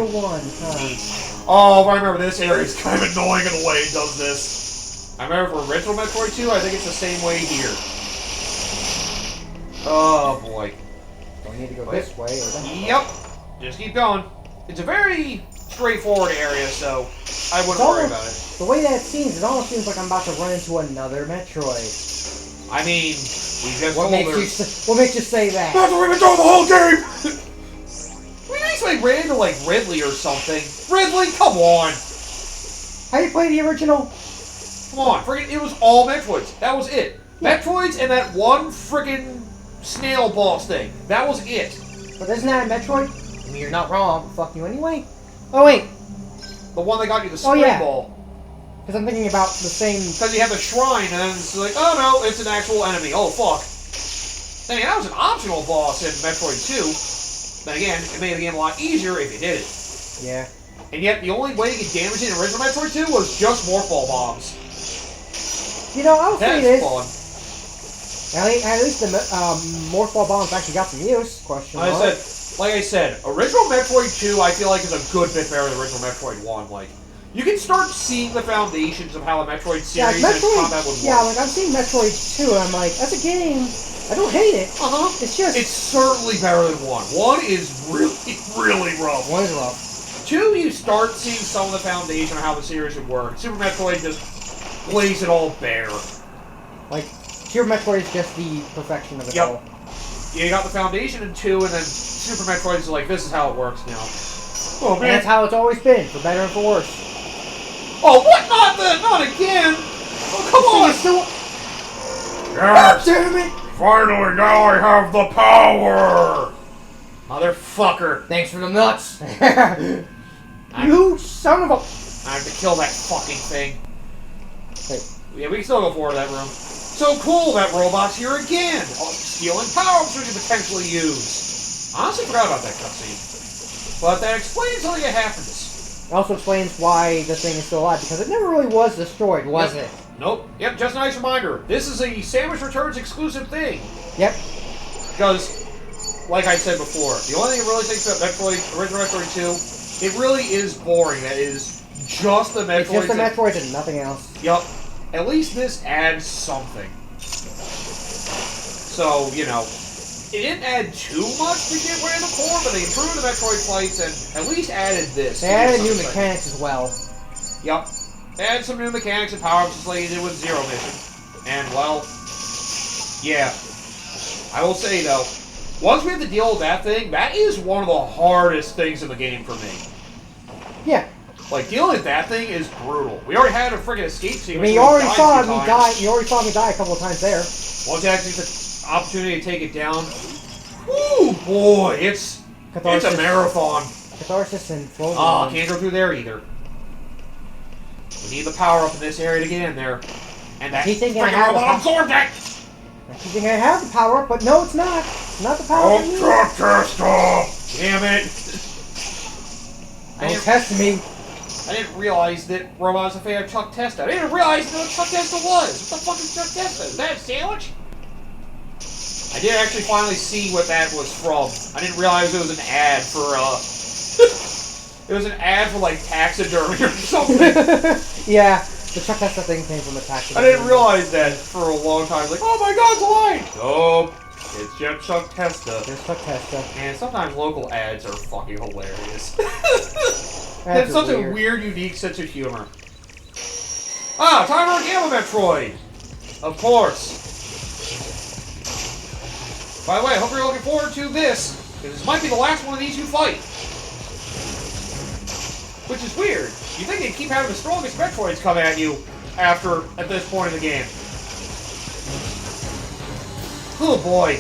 number one. Oh, I remember this area is kind of annoying in the way it does this. I remember for original Metroid 2, I think it's the same way here. Oh boy. Do I need to go this way or that? Yep. Just keep going. It's a very straightforward area, so I wouldn't worry about it. The way that it seems, it almost seems like I'm about to run into another Metroid. I mean, we just what makes you say that? That's what we've been doing the whole game! We basically ran into, like, Ridley or something. Ridley, come on! How you play the original? Come on, friggin' it was all Metroids. That was it. Yeah. Metroids and that one friggin' snail boss thing. That was it. But isn't that a Metroid? I mean, you're not wrong. Fuck you anyway. Oh, wait. The one that got you the spring ball. Because I'm thinking about the same... Because you have the shrine, and then it's like, oh no, it's an actual enemy. Oh, fuck. Dang, that was an optional boss in Metroid 2. Then again, it made the game a lot easier if you did it. Yeah. And yet, the only way to get damage in original Metroid 2 was just morph ball bombs. You know, I'll say this. Fun. At least the morph ball bombs actually got some use. Question mark. Like I said, original Metroid 2 I feel like is a good bit better than original Metroid 1. Like, you can start seeing the foundations of how the Metroid series and its combat would work. Yeah, like I've seen Metroid 2 and I'm like, that's a game. I don't hate it. It's just... It's certainly better than 1. 1 is really, really rough. 1 is rough. 2, you start seeing some of the foundation of how the series would work. Super Metroid just lays it all bare. Like, Super Metroid is just the perfection of it all. Yeah, you got the foundation in 2, and then Super Metroid is like, this is how it works now. Oh, man. And that's how it's always been, for better and for worse. Oh, what? Not again! Oh, come on! Yes! Damn it! Finally, now I have the power! Motherfucker. Thanks for the nuts! You son of a... I have to kill that fucking thing. Wait. Yeah, we can still go forward that room. So cool, that robot's here again! Stealing power-ups we can potentially use. I honestly forgot about that cutscene. But that explains something that happens. It also explains why the thing is still alive, because it never really was destroyed, was it? Nope. Yep, just a nice reminder. This is a Samus Returns exclusive thing. Yep. Because, like I said before, the only thing that really takes about Metroid, original Metroid 2, it really is boring. That is just the Metroids. It's just the Metroids and nothing else. Yep. At least this adds something. So, you know, it didn't add too much to get rid of the core, but they improved the Metroid fights and at least added this. They added new mechanics as well. Yep. They added some new mechanics and power-ups just like you did with Zero Mission. And, well, yeah. I will say, though, once we have to deal with that thing, that is one of the hardest things in the game for me. Yeah. Like, dealing with that thing is brutal. We already had a freaking escape sequence. I mean, you already saw me die. You already saw me die a couple of times there. Once you actually get the opportunity to take it down, woo, boy, it's a marathon. Catharsis and flow. Oh, can't go through there either. We need the power up in this area to get in there. And that freaking robot absorbed that! I keep thinking I have the power up, but no, it's not. It's not the power up. Don't test off! Damn it! Don't test me. I didn't realize that robots are a fan of Chuck Testa. I didn't realize what Chuck Testa was. What the fuck is Chuck Testa? Is that a sandwich? I did actually finally see what that was from. I didn't realize it was an ad for, it was an ad for, like, taxidermy or something. Yeah, the Chuck Testa thing came from a taxidermy. I didn't realize that for a long time. Like, oh my god, it's a line! Nope. It's just Chuck Testa. It's Chuck Testa. And sometimes local ads are fucking hilarious. They have such a weird, unique sense of humor. Ah, time for a Gamma Metroid! Of course. By the way, I hope you're looking forward to this, because this might be the last one of these you fight. Which is weird. You think they'd keep having the strongest Metroids come at you at this point in the game. Oh boy.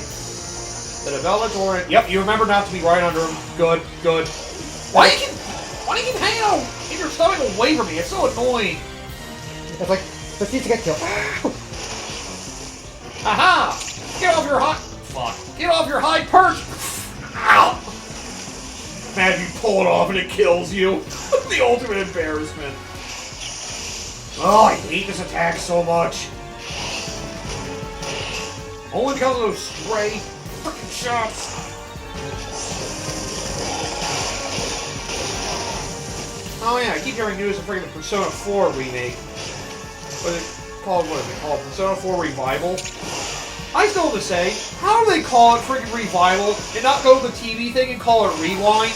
The development's orient. Yep, you remember not to be right under him. Good, good. Why do you keep hanging out in your stomach away from me? It's so annoying. It's like, let's need to get killed. Aha! Get off your high... Fuck. Get off your high perch! Ow! Imagine you pull it off and it kills you. The ultimate embarrassment. Oh, I hate this attack so much. Only because of those stray frickin' shots. Oh yeah, I keep hearing news of freaking the Persona 4 remake. What is it called? Persona 4 Revival? I still have to say, how do they call it freaking Revival and not go to the TV thing and call it Rewind?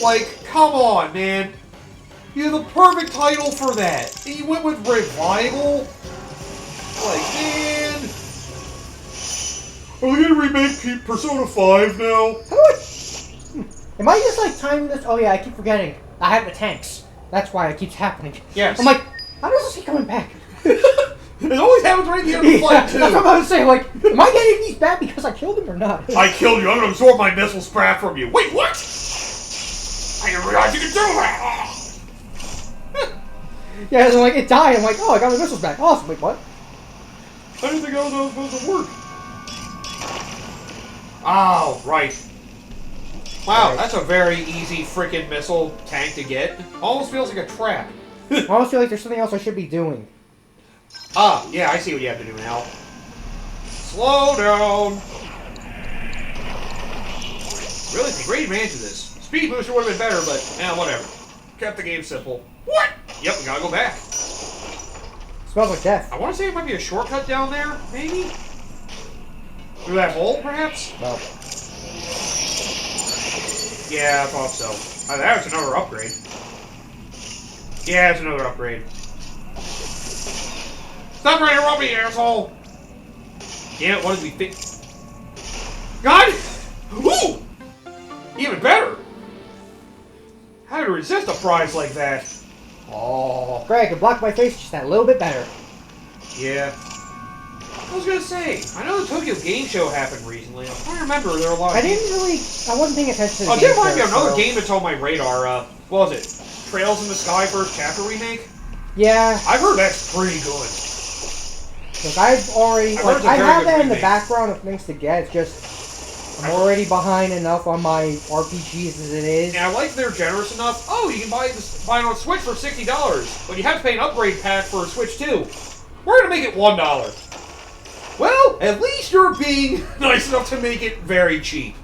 Like, come on, man. You have the perfect title for that. And you went with Revival? Like, man. Are they gonna remake Persona 5 now? Am I just like timing this? Oh yeah, I keep forgetting. I have the tanks. That's why it keeps happening. Yes. I'm like, how does this keep coming back? It always happens right at the end of the fight, too. That's what I was saying. Like, am I getting these back because I killed him or not? I killed you. I'm gonna absorb my missiles back from you. Wait, what? I didn't realize you could do that. Yeah, and like it died. I'm like, oh, I got my missiles back. Awesome. Wait, what? I didn't think I was supposed to work. Oh, right. Wow, right. That's a very easy freaking missile tank to get. Almost feels like a trap. I almost feel like there's something else I should be doing. Ah, yeah, I see what you have to do now. Slow down. Really take great advantage of this. Speed booster would have been better, but whatever. Kept the game simple. What? Yep, we gotta go back. Smells like death. I want to say it might be a shortcut down there, maybe? Through that hole, perhaps? No. Yeah, I thought so. That's another upgrade. Yeah, it's another upgrade. Stop trying to rob me, asshole! Damn it, what did we think? God! Ooh! Even better! How to resist a prize like that? Oh. Greg, it blocked my face just that little bit better. Yeah. I was gonna say, I know the Tokyo Game Show happened recently. I'm trying to remember, there are a lot of I wasn't paying attention to the game there might be show, another so... game that's on my radar. What was it? Trails in the Sky First Chapter Remake? Yeah. I've heard that's pretty good. Look, I've already... I I have that in the background of things to get, it's just... I'm already behind enough on my RPGs as it is. And I like they're generous enough. Oh, you can buy it on Switch for $60, but you have to pay an upgrade pack for a Switch too. We're gonna make it $1. Well, at least you're being nice enough to make it very cheap.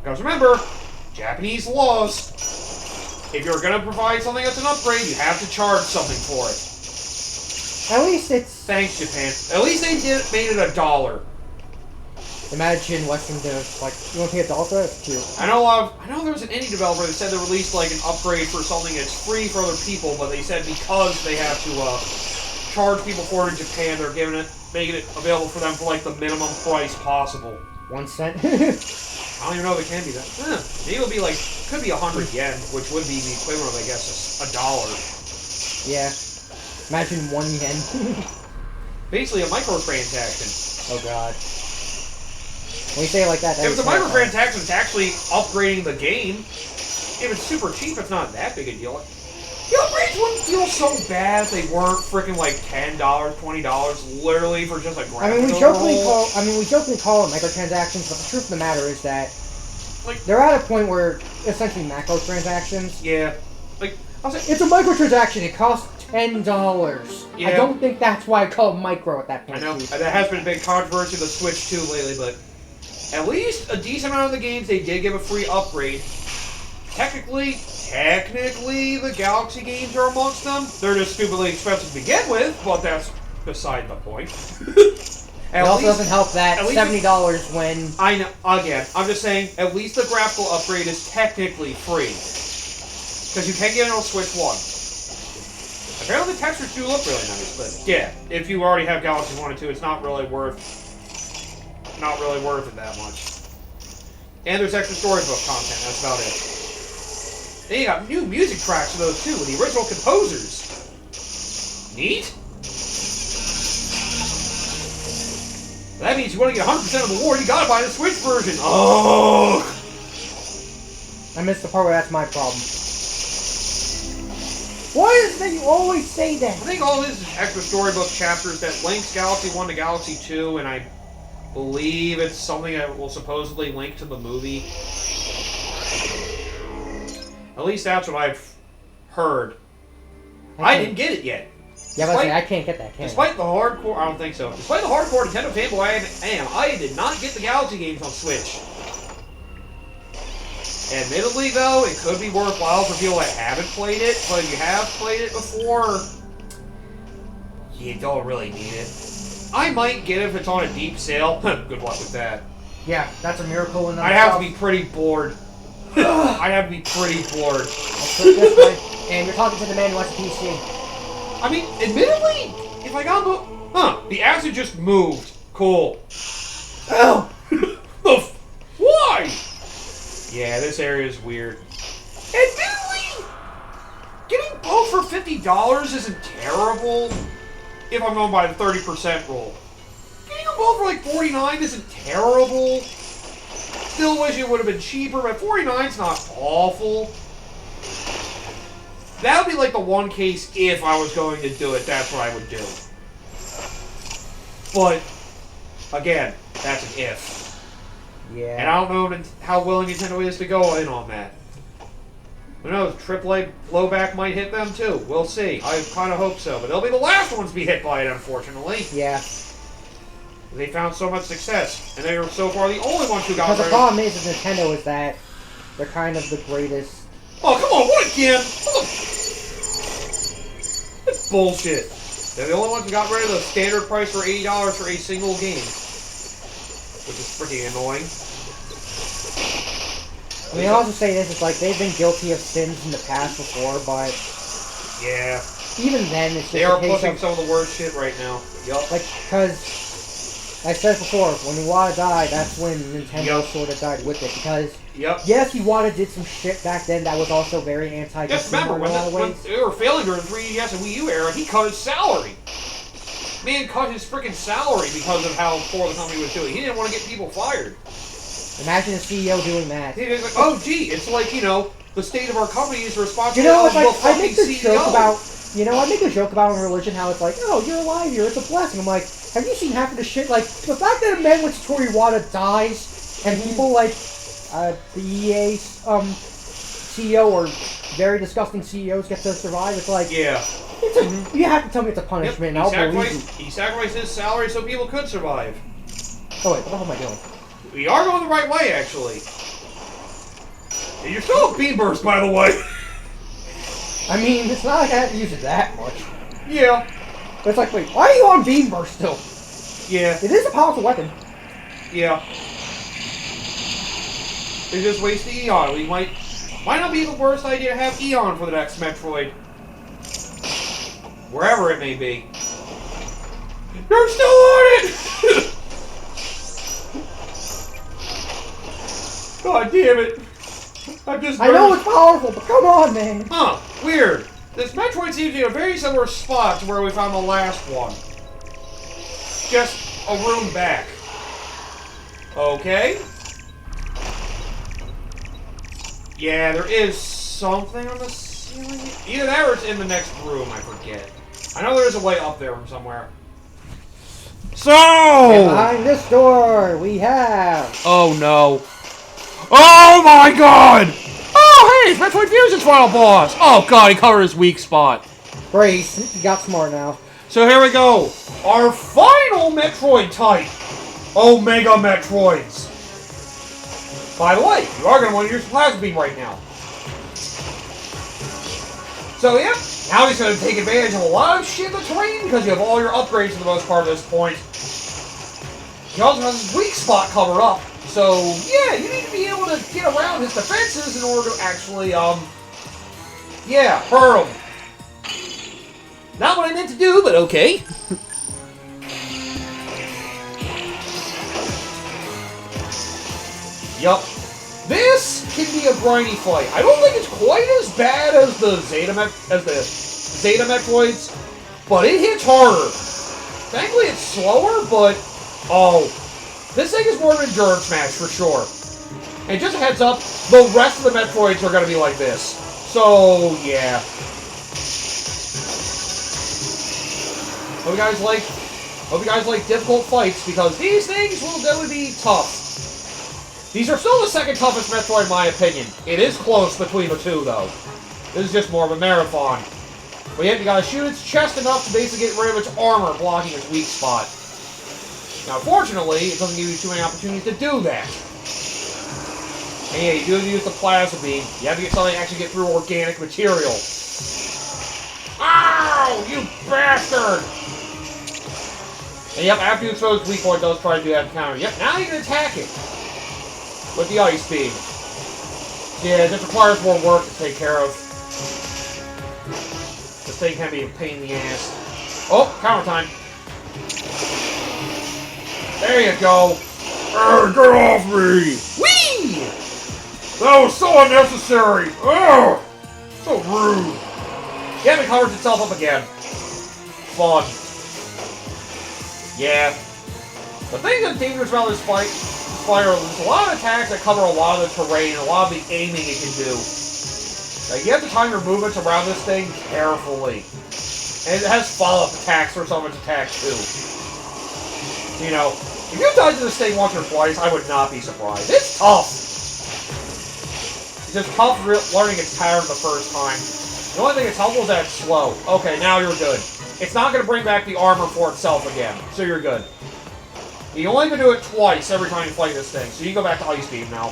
Because remember, Japanese laws. If you're gonna provide something that's an upgrade, you have to charge something for it. At least it's... Thanks, Japan. At least they made it $1. Imagine Western devs, like, you want to pay $1 for that? It's cute. I know there was an indie developer that said they released like an upgrade for something that's free for other people, but they said because they have to charge people for it in Japan, they're making it available for them for like the minimum price possible. 1 cent? I don't even know if it can be that. Maybe it'll be like, could be 100 yen, which would be the equivalent of, I guess, $1. Yeah. Imagine 1 yen. Basically a microtransaction. Oh god. When you say it like that, If it's a microtransaction, it's actually upgrading the game. If it's super cheap, it's not that big a deal. The upgrades wouldn't feel so bad if they weren't freaking like $10, $20, literally for just a graphic. we jokingly call it microtransactions, but the truth of the matter is that they're at a point where essentially macrotransactions. Yeah. Like it's a microtransaction. It costs $10. Yeah. I don't think that's why I call it micro at that point. I know that has been a big controversy with the Switch too lately, but at least a decent amount of the games they did give a free upgrade. Technically, the Galaxy games are amongst them. They're just stupidly expensive to begin with, but that's beside the point. It also doesn't help that $70 when... I know, again, I'm just saying, at least the graphical upgrade is technically free. Because you can get it on Switch 1. Apparently the textures do look really nice, but yeah, if you already have Galaxy 1 and 2, it's not really worth it that much. And there's extra storybook content, that's about it. Then you got new music tracks for those too, with the original composers. Neat? That means you want to get 100% of the award, you gotta buy the Switch version. Oh! I missed the part where that's my problem. Why is it that you always say that? I think all this is extra storybook chapters that links Galaxy 1 to Galaxy 2, and I believe it's something that will supposedly link to the movie. At least that's what I've heard. I didn't get it yet. Yeah, but I can't get that, Despite the hardcore... I don't think so. Despite the hardcore Nintendo fanboy I am, I did not get the Galaxy games on Switch. Admittedly, though, it could be worthwhile for people that haven't played it, but if you have played it before, you don't really need it. I might get it if it's on a deep sale. Good luck with that. Yeah, that's a miracle in I'd have to be pretty bored. I'd have to be pretty bored. Let's put it this way, and you're talking to the man who has a PC. I mean, admittedly, if I got the acid just moved. Cool. Oh! Why? Yeah, this area is weird. Admittedly, getting both for $50 isn't terrible. If I'm going by the 30% rule. Getting them both for like $49 isn't terrible. Still wish it would have been cheaper, but $49's not awful. That would be like the one case if I was going to do it, that's what I would do. But, again, that's an if. Yeah. And I don't know how willing Nintendo is to go in on that. Who knows, AAA blowback might hit them too. We'll see. I kind of hope so. But they'll be the last ones to be hit by it, unfortunately. Yeah. They found so much success. And they are so far the only ones who got Because the problem is with Nintendo is that they're kind of the greatest. Oh, come on, what again? That's bullshit. They're the only ones who got rid of the standard price for $80 for a single game. Which is freaking annoying. I mean, I'll also say this, it's like, they've been guilty of sins in the past before, but... Yeah. Even then, it's just They are a case pushing of, some of the worst shit right now. Yup. like, because, I said before, when Iwata died, that's when Nintendo sort of died with it, because... Yes, Iwata did some shit back then that was also very anti-consumer Just remember, in a lot of when ways. they were failing during the 3DS and Wii U era, he cut his salary. Man cut his freaking salary because of how poor the company was doing. He didn't want to get people fired. Imagine a CEO doing that. He was like, oh, gee, it's like, you know, the state of our company is responsible You know, it's for like, the fucking I make this CEO. joke about, you know, I make a joke about in religion how it's like, oh, you're alive here, it's a blessing. I'm like, have you seen half of the shit? Like, the fact that a man with Satoru Iwata dies, and people like, the EA, CEO or very disgusting CEOs get to survive, it's like, Yeah. It's a, you have to tell me it's a punishment, Yep. and I'll believe you. He sacrificed his salary so people could survive. Oh wait, what the hell am I doing? We are going the right way, actually. And you're still a beam burst, by the way. I mean, it's not like I have to use it that much. Yeah. But it's like, wait, why are you on Beam Burst still? Yeah. It is a powerful weapon. Yeah. They just waste the Eon. We might not be the worst idea to have Eon for the next Metroid. Wherever it may be. You're still on it! God damn it. I know it's powerful, but come on, man. Huh. Weird. This Metroid seems to be in a very similar spot to where we found the last one. Just a room back. Okay. Yeah, there is something on the ceiling. Either that or it's in the next room, I forget. I know there's a way up there from somewhere. So! And behind this door, we have... Oh, no. Oh, my God! Oh, hey, it's Metroid Fusion's final boss! Oh, God, he covered his weak spot. Brace, you got smart now. So here we go. Our final Metroid type. Omega Metroids. By the way, you are going to want to use Plasma Beam right now. So, yeah, now he's going to take advantage of a lot of shit in the terrain because you have all your upgrades for the most part at this point. He also has his weak spot covered up. So, yeah, you need to be able to get around his defenses in order to actually, yeah, hurt him. Not what I meant to do, but okay. Yup. This can be a grindy fight. I don't think it's quite as bad as the Zeta Metroids, but it hits harder. Thankfully, it's slower, but oh, this thing is more of an endurance match for sure. And just a heads up, the rest of the Metroids are going to be like this. So yeah. Hope you guys like difficult fights because these things will definitely be tough. These are still the second toughest Metroid in my opinion. It is close between the two though. This is just more of a marathon. But yet you gotta shoot its chest enough to basically get rid of its armor blocking its weak spot. Now fortunately, it doesn't give you too many opportunities to do that. And yeah, you do use the plasma beam. You have to get something to actually get through organic material. Ow! You bastard! And yep, after you expose weak point, it does try to do that counter. Yep, now you can attack it with the ice beam. Yeah, this requires more work to take care of. This thing can be a pain in the ass. Oh, counter time. There you go. Get off me! Whee! That was so unnecessary! Ugh! So rude. Yeah, it covers itself up again. Fun. Yeah. The thing that's dangerous about this fighter is there's a lot of attacks that cover a lot of the terrain, a lot of the aiming it can do. Like, you have to time your movements around this thing carefully. And it has follow-up attacks for some of its attacks, too. You know, if you died to this thing once or twice, I would not be surprised. It's tough. It's just tough learning its pattern the first time. The only thing that's helpful is that it's slow. Okay, now you're good. It's not going to bring back the armor for itself again, so you're good. You only can do it twice every time you fight this thing, so you can go back to Ice Beam now.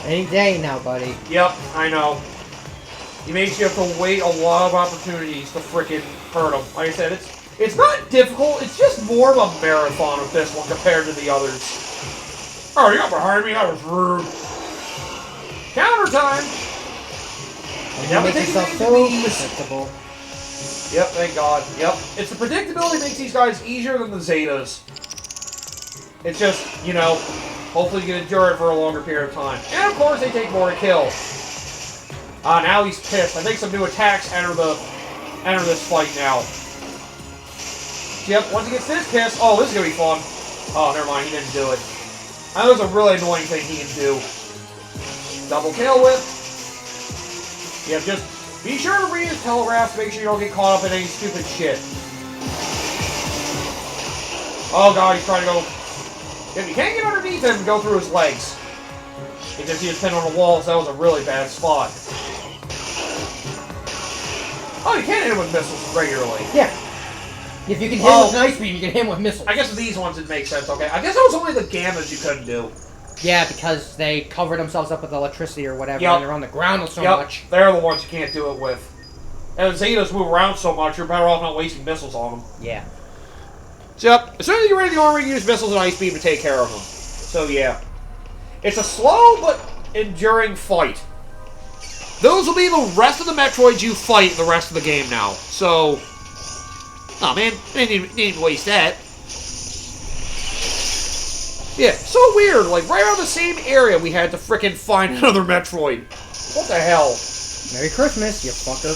Any day now, buddy. Yep, I know. He makes you have to wait a lot of opportunities to frickin' hurt him. Like I said, it's not difficult, it's just more of a marathon with this one compared to the others. Oh, you got behind me? That was rude. Counter time! You make yourself so predictable. Yep, thank God. Yep. It's the predictability that makes these guys easier than the Zetas. It's just, you know, hopefully you can endure it for a longer period of time. And of course they take more to kill. Now he's pissed. I think some new attacks enter this fight now. Yep, once he gets this pissed, oh, this is gonna be fun. Oh, never mind, he didn't do it. That was a really annoying thing he can do. Double tail whip. Yep, just be sure to read his telegraphs to make sure you don't get caught up in any stupid shit. Oh god, he's trying to go. If you can't get underneath him, go through his legs. You can see his pin on the wall, so that was a really bad spot. Oh, you can hit him with missiles regularly. Yeah. If you can hit him with an ice beam, you can hit him with missiles. I guess with these ones it makes sense, okay. I guess it was only the gammas you couldn't do. Yeah, because they cover themselves up with electricity or whatever, Yep. and they're on the ground so Yep. much. They're the ones you can't do it with. And the Zetas move around so much, you're better off not wasting missiles on them. Yeah. So, yep, as soon as you get rid of the armor, you use missiles and ice beam to take care of them. So, yeah. It's a slow but enduring fight. Those will be the rest of the Metroids you fight in the rest of the game now. So, oh man, didn't even waste that. Yeah, so weird. Like, right around the same area, we had to frickin' find another Metroid. What the hell? Merry Christmas, you fucker.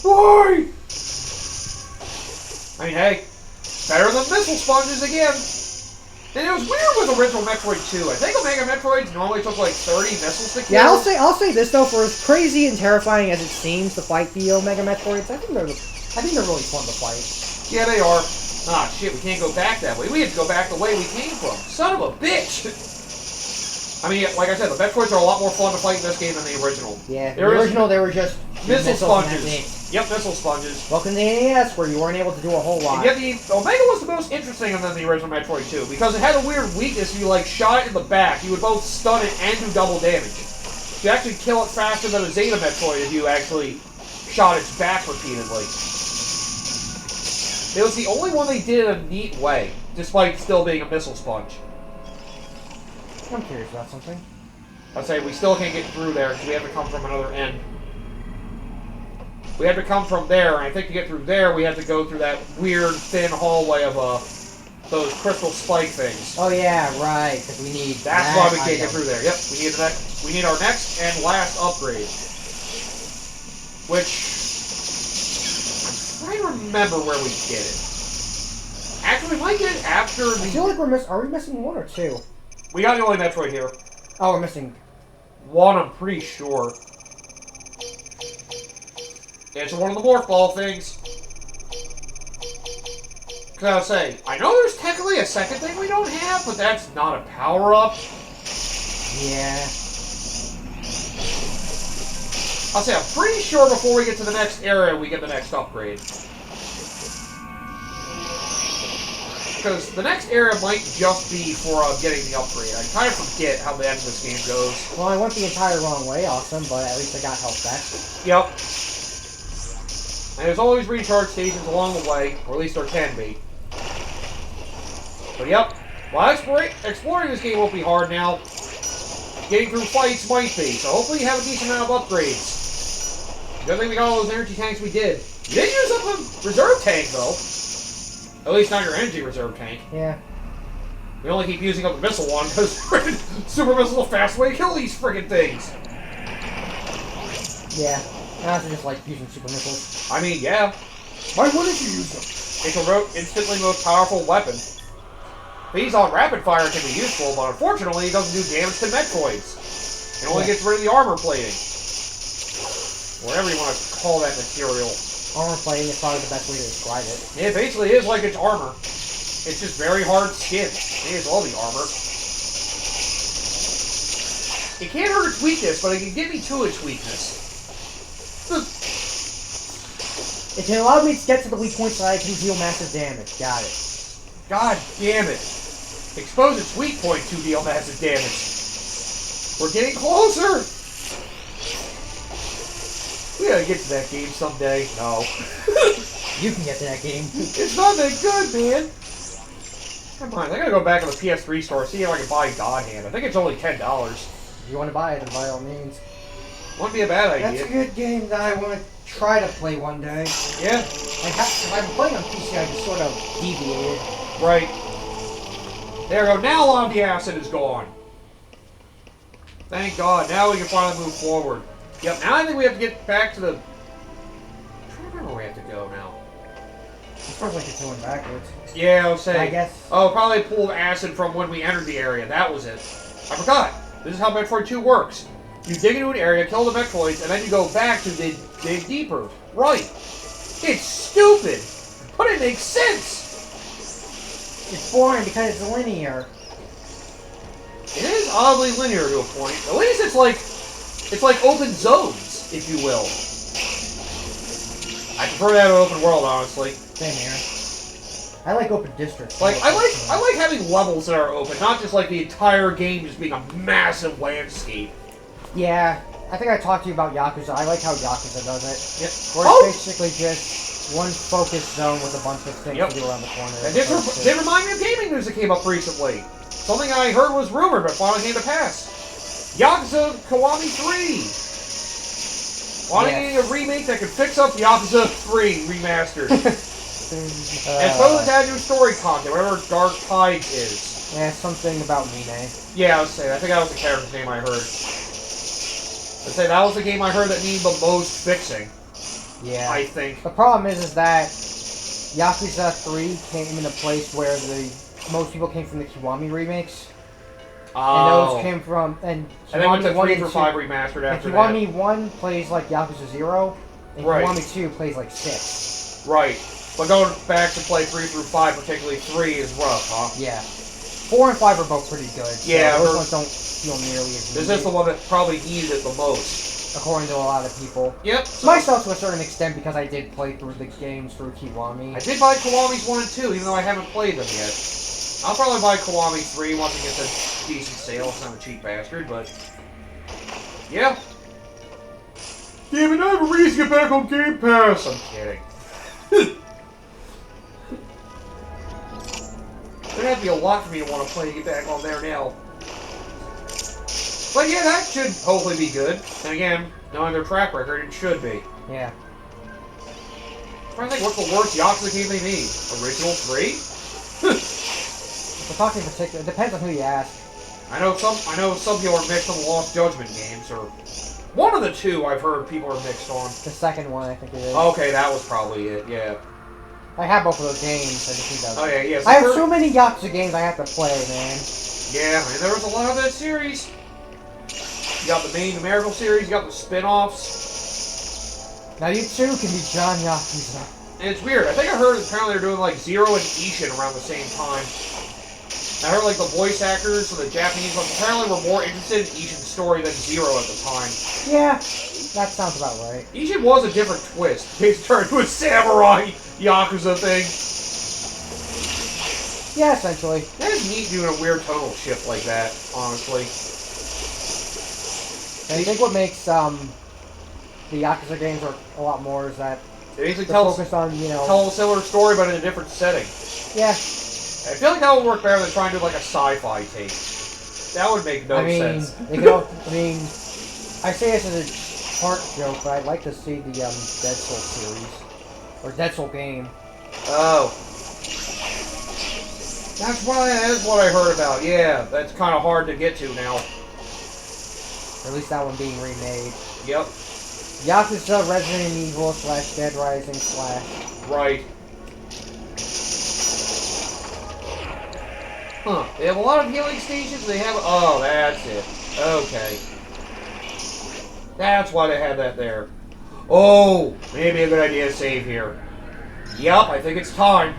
Why? I mean, hey, better than missile sponges again. And it was weird with original Metroid 2. I think Omega Metroids normally took like 30 missiles to kill. Yeah, I'll say this though, for as crazy and terrifying as it seems to fight the Omega Metroids, I think they're really fun to fight. Yeah, they are. Ah, shit, we can't go back that way. We have to go back the way we came from. Son of a bitch! I mean, like I said, the Metroids are a lot more fun to fight in this game than the original. Yeah, the original, they were just missile sponges. And Yep, missile sponges. welcome to the NES, where you weren't able to do a whole lot. And yet the Omega was the most interesting than the original Metroid 2, because it had a weird weakness. If you, like, shot it in the back, you would both stun it and do double damage. You actually kill it faster than a Zeta Metroid if you actually shot its back repeatedly. It was the only one they did in a neat way, despite still being a missile sponge. I'm curious about something. I'd say we still can't get through there because we have to come from another end. We have to come from there, and I think to get through there, we have to go through that weird, thin hallway of those crystal spike things. Oh yeah, right, because we need That's why we can't get through there. Yep, we need our next and last upgrade. Which, I'm trying to remember where we get it. Actually, we might get it after the... I feel like are we missing one or two? We got the only Metroid here. Oh, we're missing... One, I'm pretty sure. It's one of the morph ball things. Cause I was saying, I know there's technically a second thing we don't have, but that's not a power-up. Yeah. I'll say, I'm pretty sure before we get to the next area, we get the next upgrade. because the next area might just be for getting the upgrade. I kind of forget how the end of this game goes. Well, I went the entire wrong way, awesome, but at least I got health back. Yep. And there's always recharge stations along the way, or at least there can be. But yep, well, exploring this game won't be hard now. Getting through fights might be, so hopefully you have a decent amount of upgrades. Good thing we got all those energy tanks we did. You didn't use up a reserve tank, though. At least not your energy reserve tank. Yeah. We only keep using up the missile one, because super missile's a fast way to kill these friggin' things. Yeah. I also just like using super missiles. I mean, yeah. Why wouldn't you use them? It's a instantly most powerful weapon. These on rapid fire can be useful, but unfortunately it doesn't do damage to Metroids. It only gets rid of the armor plating. Whatever you want to call that material. Armor plating is probably the best way to describe it. It basically is like it's armor. It's just very hard skin. It is all the armor. It can't hurt its weakness, but it can get me to its weakness. It can allow me to get to the weak points so I can deal massive damage. Got it. God damn it. Expose its weak point to deal massive damage. We're getting closer! We gotta get to that game someday. No. You can get to that game. It's not that good, man. Come on, I gotta go back to the PS3 store, see if I can buy God Hand. I think it's only $10. If you want to buy it, then by all means. Wouldn't be a bad idea. That's a good game that I want to try to play one day. Yeah. If I'm playing on PC, I just sort of deviated. Right. There we go. Now a lot of the acid is gone. Thank God. Now we can finally move forward. Yep. Now I think we have to get back to the... I'm trying to remember where we have to go now. It feels like it's going backwards. Yeah, I was saying. I guess. Oh, probably pulled acid from when we entered the area. That was it. I forgot. This is how Metroid 2 works. You dig into an area, kill the Metroids, and then you go back to dig deeper. Right. It's stupid, but it makes sense. It's boring because it's linear. It is oddly linear to a point. At least it's like open zones, if you will. I prefer that to open world, honestly. Same here. I like open districts. Like I like having levels that are open, not just like the entire game just being a massive landscape. Yeah, I think I talked to you about Yakuza. I like how Yakuza does it. Yep. Where it's basically just one focused zone with a bunch of things to do around the corner. And they remind me of gaming news that came up recently. Something I heard was rumored, but finally came to pass. Yakuza Kiwami 3. Wanting a remake that could fix up Yakuza 3 remastered. And supposed to add new story content, whatever Dark Tides is. Yeah, something about Mine. Yeah, I was saying, I think that was the character's name I heard. I'd say that was the game I heard that needed the most fixing. Yeah. I think. The problem is that Yakuza 3 came in a place where most people came from the Kiwami remakes. And those came from... And they went to 3 for 2, 5 remastered after that. Kiwami 1 plays like Yakuza 0, and Right. Kiwami 2 plays like 6. Right. But going back to play 3 through 5, particularly 3, is rough, huh? Yeah. 4 and 5 are both pretty good. Yeah, so those ones don't feel nearly as This needed, is the one that probably needed it the most. according to a lot of people. Yep. Myself to a certain extent, because I did play through the games through Kiwami. I did buy Kiwami's 1 and 2, even though I haven't played them yet. I'll probably buy Kiwami 3 once it gets a decent sale. I'm a cheap bastard, but... Yeah. Damn it, I have a reason to get back on Game Pass! I'm kidding. There'd have to be a lot for me to want to play to get back on there now. But yeah, that should hopefully be good. And again, knowing their track record, it should be. Yeah. I'm trying to think what's the worst Yakuza game they made? Original 3? If we're talking in particular, it depends on who you ask. I know some people are mixed on the Lost Judgment games, or one of the two I've heard people are mixed on. The second one, I think it is. Okay, that was probably it, yeah. I have both of those games. I just need to... Oh yeah, yeah. I have so many Yakuza games I have to play, man. Yeah, and there was a lot of that series. You got the main numerical series, you got the spin-offs. Now you too can be John Yakuza. And it's weird. I think I heard apparently they're doing like Zero and Ishin around the same time. I heard like the voice actors for the Japanese ones apparently were more interested in Ishin's story than Zero at the time. Yeah, that sounds about right. Ishin was a different twist. He turned into a samurai Yakuza thing. Yeah, essentially. That is neat doing a weird tonal shift like that, honestly. And I think what makes the Yakuza games are a lot more is that They basically they're focused on, you know... tell a similar story, but in a different setting. Yeah. I feel like that would work better than trying to do like a sci-fi take. That would make no sense. They could I mean, I say this as a part joke, but I'd like to see the Dead Soul series. Or Dead Soul game. Oh. That's what I heard about. Yeah, that's kind of hard to get to now. Or at least that one being remade. Yep. Yakuza, Resident Evil / Dead Rising / Right. Huh. They have a lot of healing stations. They have... Oh, that's it. Okay. That's why they had that there. Oh, maybe a good idea to save here. Yup, I think it's time.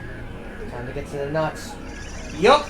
Time to get to the nuts. Yup.